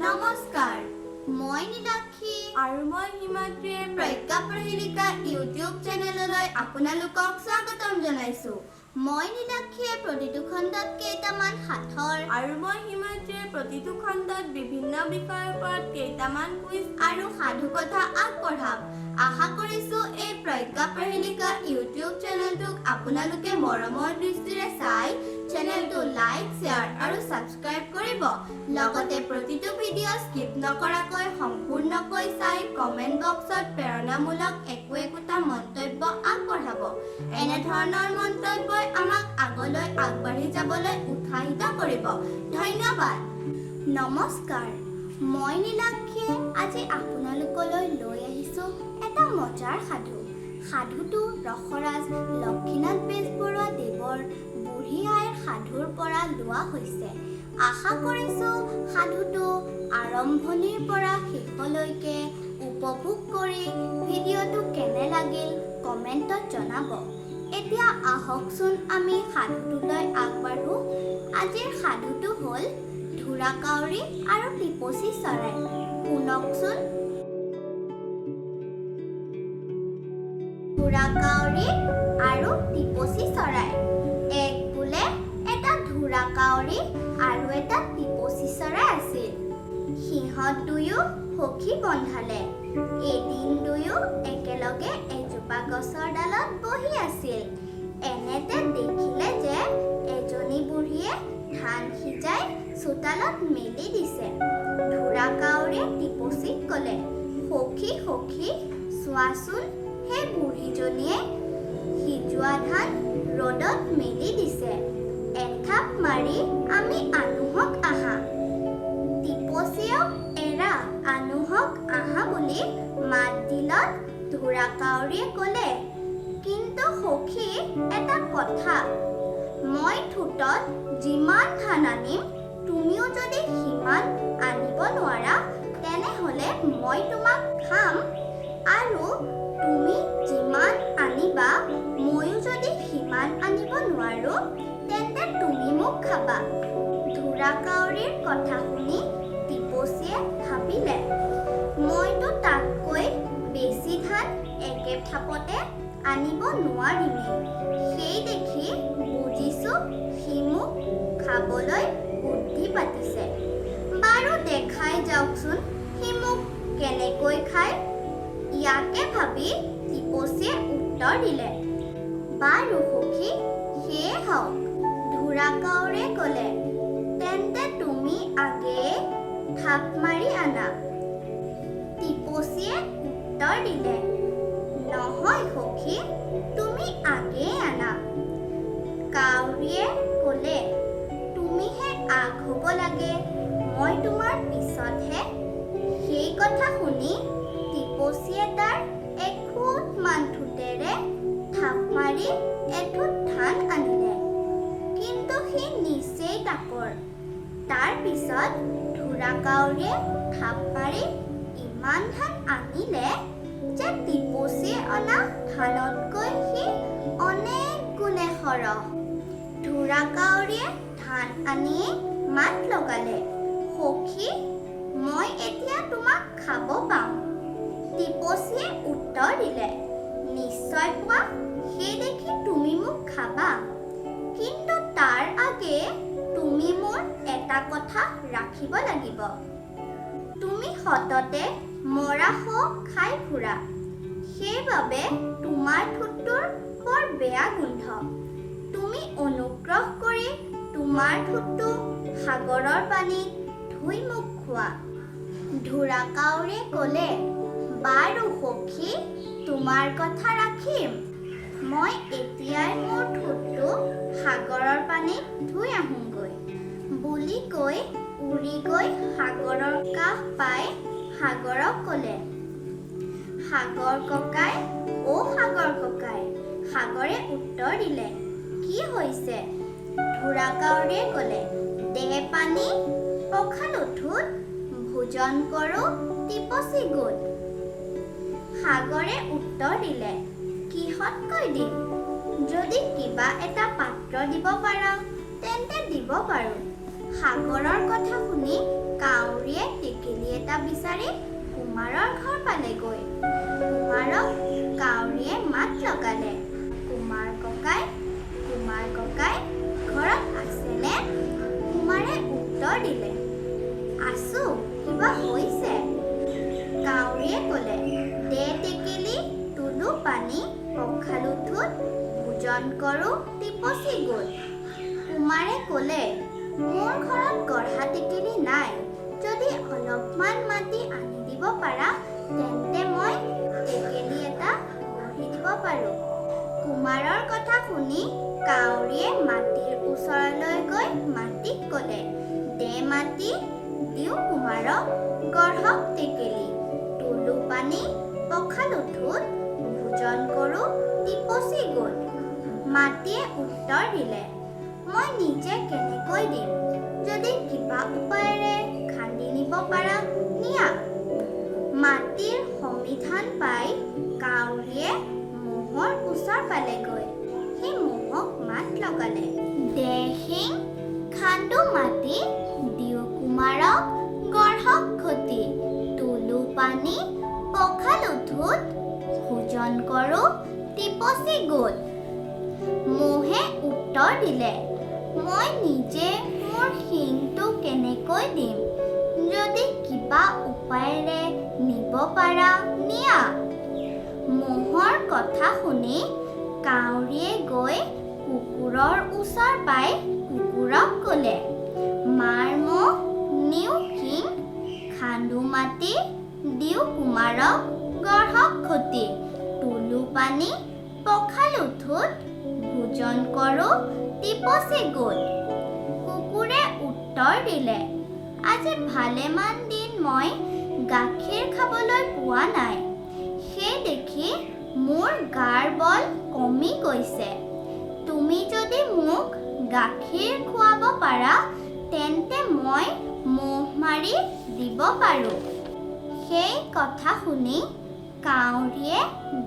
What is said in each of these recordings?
নমস্কাৰ, মই নীলাক্ষী আৰু মই হিমাদ্ৰীয়ে প্ৰজ্ঞা প্ৰহেলিকা ইউটিউব চেনেললৈ আপোনালোকক স্বাগতম জনাইছোঁ। মই নীলাক্ষীয়ে প্ৰতিটো খণ্ডত কেইটামান সাঁথৰ আৰু মই হিমাদ্ৰীয়ে প্ৰতিটো খণ্ডত বিভিন্ন বিষয়ৰ ওপৰত কেইটামান কুইজ আৰু সাধুকথা আগবঢ়াম। আশা কৰিছোঁ এই প্ৰজ্ঞা প্ৰহেলিকা ইউটিউব চেনেলটোক আপোনালোকে মৰমৰ দৃষ্টিৰে চাই চেনেলটো লাইক, শ্বেয়াৰ আৰু ছাবস্ক্ৰাইব কৰিব। লগতে প্ৰতিটো ভিডিঅ' স্কিপ নকৰাকৈ সম্পূৰ্ণকৈ চাই কমেণ্ট বক্সত প্ৰেৰণামূলক একোটা মন্তব্য আগবঢ়াব। এনেধৰণৰ মন্তব্যই আমাক আগলৈ আগবাঢ়ি যাবলৈ উৎসাহিত কৰিব। ধন্যবাদ। নমস্কাৰ, মই নীলাক্ষীয়ে আজি আপোনালোকলৈ লৈ আহিছোঁ এটা মজাৰ সাধু। সাধুটো ৰসৰাজ লক্ষ্মীনাথ বেজবৰুৱা দেৱৰ বুঢ়ী আইৰ সাধুৰ পৰা লোৱা হৈছে। আশা কৰিছোঁ সাধুটো আৰম্ভণিৰ পৰা শেষলৈকে উপভোগ কৰি ভিডিঅ'টো কেনে লাগিল কমেণ্টত জনাব। এতিয়া আহকচোন আমি সাধুটোলৈ আগবাঢ়ো। আজিৰ সাধুটো হ'ল ঢোঁৰাকাউৰী আৰু টিপচী চৰাই। শুনকচোন। ঢোঁৰাকাউৰী আৰু টিপচী চৰাই। এক বোলে এটা ঢোঁৰাকাউৰী আৰু এটা টিপচী চৰাই আছিল। সিহঁত দুয়ো সখী বন্ধালে। এদিন দুয়ো একেলগে এজোপা গছৰ ডালত বহি আছিল। এনেতে দেখিলে যে এজনী বুঢ়ীয়ে ধান সিজাই চোতালত মেলি দিছে। ঢোঁৰাকাউৰীয়ে টিপচীক ক'লে, সখী সখী চোৱাচোন, সেই বুঢ়ীজনীয়ে সিজোৱা ধান ৰ'দত মেলি দিছে। এথাপ মাৰি আমি আনোহক আহা। টিপচীয়েও এৰা আনোহক আহা বুলি মাত দিলত ঢোঁৰাকাউৰীয়ে ক'লে, কিন্তু সখী এটা কথা, মই ঠোঁটত যিমান ধান আনিম তুমিও যদি সিমান আনিব নোৱাৰা তেনেহ'লে মই তোমাক খাম, আৰু তুমি যিমান আনিবা ময়ো যদি সিমান আনিব নোৱাৰো তেন্তে তুমি মোক খাবা। ঢোঁৰাকাউৰীৰ কথা শুনি টিপচীয়ে ভাবিলে, মইতো তাতকৈ বেছি ধান একে থাপতে আনিব নোৱাৰিমেই। সেই দেখি বুজিছোঁ সি মোক খাবলৈ বুদ্ধি পাতিছে। বাৰু দেখাই যাওকচোন সি মোক কেনেকৈ খায়। ইয়াকে ভাবি টিপচীয়ে উত্তৰ দিলে, বাৰু সখী সেয়ে হওক। ঢোঁৰাকাউৰীয়ে ক'লে, তেন্তে তুমি আগেয়ে থাপ মাৰি আনা। টিপচীয়ে উত্তৰ দিলে, নহয় সখী, তুমি আগেয়ে আনা। কাউৰীয়ে ক'লে, তুমিহে আগ হ'ব লাগে, মই তোমাৰ পিছতহে। সেই কথা শুনি টিপচীয়ে তাৰ এখুদমান ঠোঁটেৰে থাপ মাৰি এঠোট ধান আনিলে। কিন্তু সি নিচেই তাকৰ। তাৰ পিছত ঢোঁৰাকাউৰীয়ে থাপ মাৰি ইমান ধান আনিলে যে টিপচীয়ে অনা ধানতকৈ সি অনেক গুণে সৰহ। ঢোঁৰাকাউৰীয়ে ধান আনিয়ে মাত লগালে, সখী মই এতিয়া তোমাক খাব পাওঁ। টিপচীয়ে উত্তৰ দিলে, নিশ্চয় পোৱা, সেই দেখি তুমি মোক খাবা। কিন্তু তাৰ আগেয়ে তুমি মোৰ এটা কথা ৰাখিব লাগিব। তুমি সততে মৰা শোক খাই ফুৰা, সেইবাবে তোমাৰ ঠোঁটটোৰ বৰ বেয়া গোন্ধ। তুমি অনুগ্ৰহ কৰি তোমাৰ ঠোঁটটো সাগৰৰ পানীত ধুই মোক খোৱা। ঢোঁৰাকাউৰীয়ে ক'লে, বাৰু সখী তোমাৰ কথা ৰাখিম। মই এতিয়াই মোৰ ঠোঁটটো সাগৰৰ পানীত ধুই আহোঁগৈ বুলি কৈ উৰি গৈ সাগৰৰ কাষ পাই সাগৰক ক'লে, সাগৰ ককাই, অ' সাগৰ ককাই। সাগৰে উত্তৰ দিলে, কি হৈছে? ঢোঁৰাকাউৰীয়ে ক'লে, দে পানী, পখালো ঠোঁট, ভোজন কৰোঁ টিপচী গোট। সাগৰে উত্তৰ দিলে, কিহতকৈ দিম? যদি কিবা এটা পাত্ৰ দিব পাৰা তেন্তে দিব পাৰোঁ। সাগৰৰ কথা শুনি কাউৰীয়ে টেকেলি এটা বিচাৰি কুমাৰৰ ঘৰ পালেগৈ। কুমাৰক কাউৰীয়ে মাত লগালে, কুমাৰ ককাই ঘৰত আছেনে? কুমাৰে উত্তৰ দিলে, আছো, কিবা হৈছে? কাউৰীয়ে ক'লে, দে টেকেলি, তুলো পানী, পখালো ঠোঁট, ভোজন কৰোঁ টিপচি গোট। কুমাৰে ক'লে, মোৰ ঘৰত গঢ়া টেকেলি নাই, যদি অলপমান মাটি আনি দিব পাৰা তেন্তে মই টেকেলি এটা গঢ়ি দিব পাৰোঁ। কুমাৰৰ কথা শুনি কাউৰীয়ে মাটিৰ ওচৰলৈ গৈ মাটিক ক'লে, দে মাটি, দিওঁ কুমাৰক, গঢ়ক টেকেলি, তুলো পানী, পখালো ঠোঁট, ভোজন কৰোঁ টিপচি গোট। মাটিয়ে উত্তৰ দিলে, মই নিজে কেনেকৈ দিম, যদি কিবা উপায়েৰে খান্দি নিব পাৰা নিয়া। মাটিৰ সমিধান পাই কাউৰীয়ে মহৰ ওচৰ পালেগৈ। সি মহক মাত লগালে, দে শিং, খান্দো মাটি, দিওঁ কুমাৰক, গঢ়ক ঘটি, তুলো পানী, পখালো ঠোঁট, ভোজন কৰোঁ টিপচি গোট। মহে উত্তৰ দিলে, মই নিজে মোৰ শিংটো কেনেকৈ দিম, যদি কিবা উপায়েৰে নিব পাৰা নিয়া। মহৰ কথা শুনি কাউৰীয়ে গৈ কুকুৰৰ ওচৰ পাই কুকুৰক ক'লে, মাৰ মহ, নিওঁ শিং, খান্দো মাটি, দিওঁ কুমাৰক, গঢ়ক ঘটি, তুলো পানী, পখালো ঠোঁট, ভোজন কৰোঁ টিপচি গোট। কুকুৰে উত্তৰ দিলে, আজি ভালেমান দিন মই গাখীৰ খাবলৈ পোৱা নাই, সেই দেখি মোৰ গাৰ বল কমি গৈছে। তুমি যদি মোক গাখীৰ খুৱাব পাৰা তেন্তে মই মহ মাৰি দিব পাৰোঁ। সেই কথা শুনি কাউৰীয়ে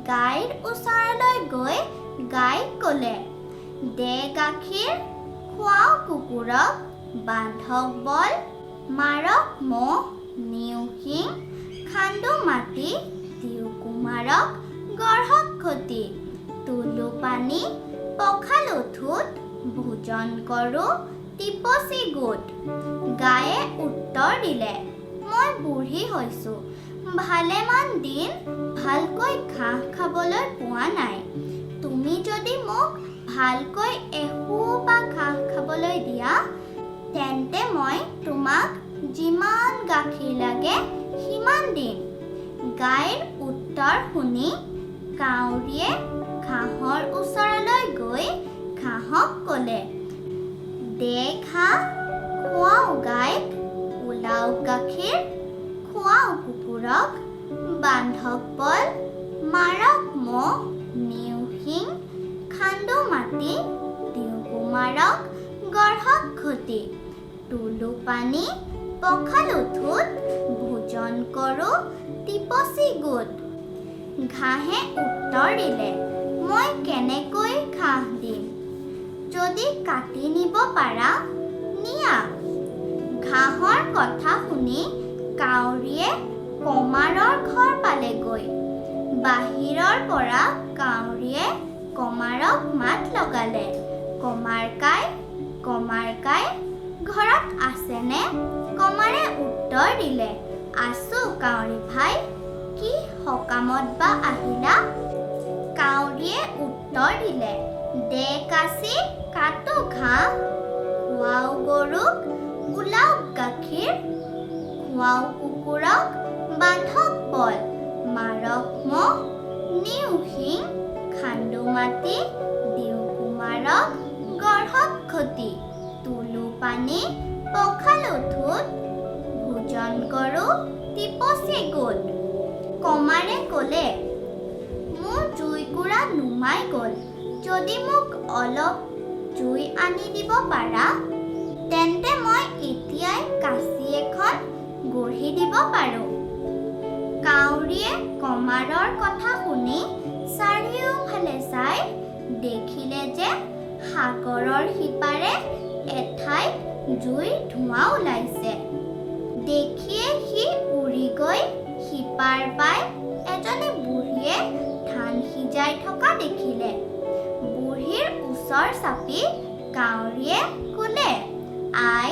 গাইৰ ওচৰলৈ গৈ গাইক ক'লে, দে গাখীৰ, খুৱাও কুকুৰক, বান্ধক বল, মাৰক মহ, নিওঁ শিং, খান্দো মাটি, দিওঁ কুমাৰক, গঢ়ক ঘটি, তুলো পানী, পখালো ঠোঁট, ভোজন কৰোঁ টিপচি গোট। গায়ে উত্তৰ দিলে, মই বুঢ়ী হৈছোঁ, ভালেমান দিন ভালকৈ ঘাঁহ খাবলৈ পোৱা নাই, তুমি যদি মোক ভালকৈ এসোপা ঘাঁহ খাবলৈ দিয়া তেন্তে মই তোমাক যিমান গাখীৰ লাগে সিমান দিম। গাইৰ উত্তৰ শুনি কাউৰীয়ে ঘাঁহৰ ওচৰলৈ গৈ ঘাঁহক ক'লে, দে ঘাঁহ, খুৱাও গাইক, ওলাও গাখীৰ, খুৱাও কুকুৰক, বান্ধক বল, মাৰক মহ, নিওঁ শিং, খান্দো মাটি, দিওঁ কুমাৰক, গঢ়ক ঘটি, তুলো পানী, পখালো ঠোঁট, ভোজন কৰোঁ টিপচি গোট। ঘাঁহে উত্তৰ দিলে, মই কেনেকৈ ঘাঁহ দিম, যদি কাটি নিব পাৰা নিয়া। ঘাঁহৰ কথা শুনি কাউৰীয়ে কমাৰৰ ঘৰ পালেগৈ। বাহিৰৰ পৰা কাউৰীয়ে কমাৰক মাত লগালে, কমাৰ কাই, ঘৰত আছেনে? কমাৰে উত্তৰ দিলে, আছো কাউৰী ভাই, কি সকামত বা আহিলা? কাউৰীয়ে উত্তৰ দিলে, দে কাচি, কাটো ঘাঁহ, খুৱাও গৰুক, ওলাওক গাখীৰ, খুৱাও কুকুৰক, বান্ধক বল, মাৰক মহ, নিওঁ শিং, খান্দো মাটি, দিওঁ কুমাৰক, গঢ়ক ঘটি, তুলো পানী, পখালো ঠোঁট, ভোজন কৰোঁ টিপচি গোট। কমাৰে ক'লে, মোৰ জুইকুৰা নুমাই গ'ল, যদি মোক অলপ জুই আনি দিব পাৰা তেন্তে মই এতিয়াই কাঁচি এখন গঢ়ি দিব পাৰোঁ। কাউৰীয়ে কমাৰৰ কথা শুনি চাৰিওফালে চাই দেখিলে যে সাগৰৰ সিপাৰে এঠাইত জুইৰ ধোঁৱা ওলাইছে। দেখিয়ে সি উৰি গৈ সিপাৰ পাই এজনী বুঢ়ীয়ে ধান সিজাই থকা দেখিলে। বুঢ়ীৰ ওচৰ চাপি কাউৰীয়ে ক'লে, আই,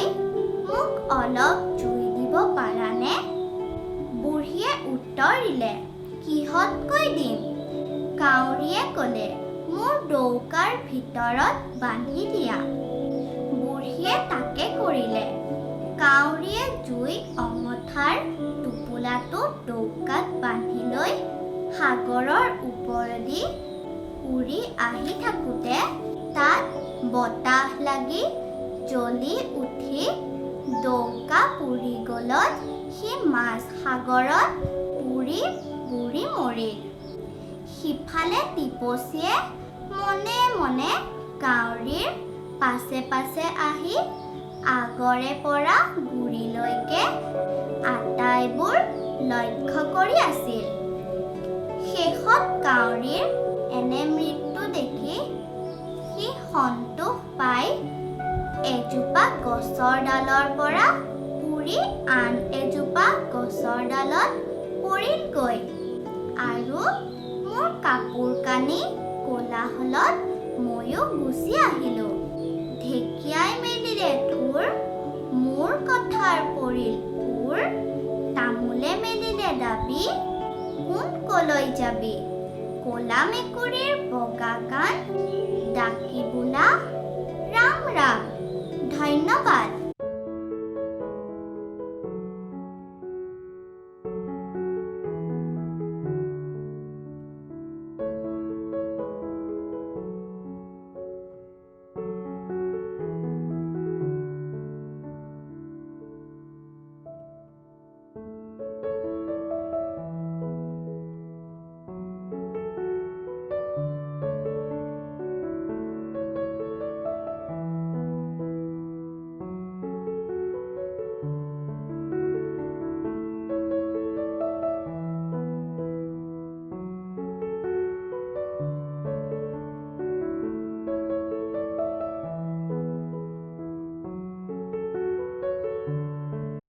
মোক অলপ জুই দিব পাৰানে? বুঢ়ীয়ে উত্তৰ দিলে, কিহতকৈ দিম? কাউৰীয়ে ক'লে, মোৰ ডৌকাৰ ভিতৰত বান্ধি দিয়া। বুঢ়ীয়ে তাকে কৰিলে। কাউৰীয়ে জুই অঙঠাৰ টোপোলাটো ডৌকাত বান্ধি লৈ সাগৰৰ ওপৰেদি উৰি আহি থাকোঁতে তাত বতাহ লাগি জ্বলি উঠি ডৌকা পুৰি গ'লত সি মাছ সাগৰত পুৰি বুৰি মৰিল। সিফালে টিপচীয়ে মনে মনে কাউৰীৰ পাছে পাছে আহি আগৰে পৰা গুৰিলৈকে আটাইবোৰ লক্ষ্য কৰি আছিল। শেষত কাউৰীৰ এনে মৃত্যু দেখি সি সন্তোষ পাই এজোপা গছৰ ডালৰ পৰা উৰি আন এজোপা গছৰ ডালত পৰিলগৈ। আৰু মোৰ কাপোৰ কানি কোলাহলত ময়ো গুচি আহিলোঁ। ঢেকীয়াই মেলিলে ঠোৰ, মোৰ কথাৰ পৰিল সুৰ। তামোলে মেলিলে দাবী, কোন কলৈ যাবি? ক'লা মেকুৰীৰ বগা কাণ, ডাকি বোলা ৰাম ৰাম। ধন্যবাদ।